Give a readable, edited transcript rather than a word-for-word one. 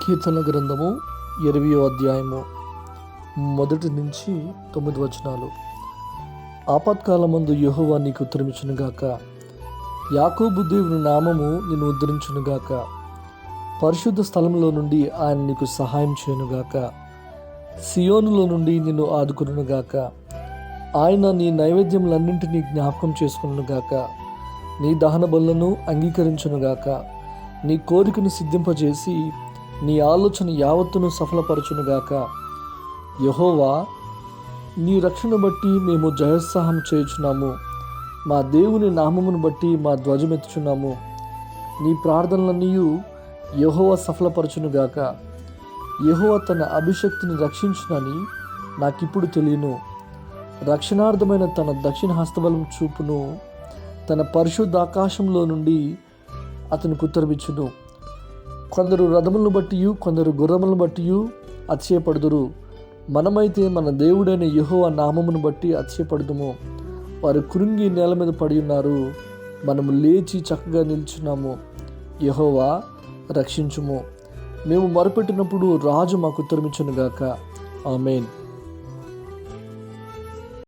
కీర్తన గ్రంథము 20వ అధ్యాయము 1 నుంచి 9 వచనాలు. ఆపత్కాలమందు యెహోవా నీకు ఉత్తరమిచ్చునుగాక. యాకోబు దేవుని నామము నిన్ను ఉద్ధరించునుగాక. పరిశుద్ధ స్థలంలో నుండి ఆయన నీకు సహాయం చేయునుగాక. సియోనులో నుండి నిన్ను ఆదుకొనుగాక. ఆయన నీ నైవేద్యములన్నింటినీ జ్ఞాపకం చేసుకొనుగాక. నీ దహన బలులను అంగీకరించునుగాక. నీ కోరికను సిద్ధింపజేసి నీ ఆలోచన యావత్తును సఫలపరచునుగాక. యెహోవా, నీ రక్షణ బట్టి మేము జయోత్సాహం చేయుచున్నాము. మా దేవుని నామమును బట్టి మా ధ్వజమెత్తుచున్నాము. నీ ప్రార్థనలన్నీ యెహోవా సఫలపరచునుగాక. యెహోవా తన అభిషక్తిని రక్షించునని నాకిప్పుడు తెలియను. రక్షణార్థమైన తన దక్షిణ హస్తబలం చూపును. తన పరిశుద్ధ ఆకాశంలో నుండి అతనికి ఉత్తరమిచ్చును. కొందరు రథములను బట్టి కొందరు గుర్రములను బట్టి అతిశయపడుదురు. మనమైతే మన దేవుడైన యెహోవా నామమును బట్టి అతిశయపడుదుము. వారు కృంగి నేల మీద పడి ఉన్నారు. మనము లేచి చక్కగా నిల్చున్నాము. యెహోవా, రక్షించుము. మేము మొరపెట్టినప్పుడు రాజు మాకు ఉత్తరమిచ్చునుగాక. ఆమేన్.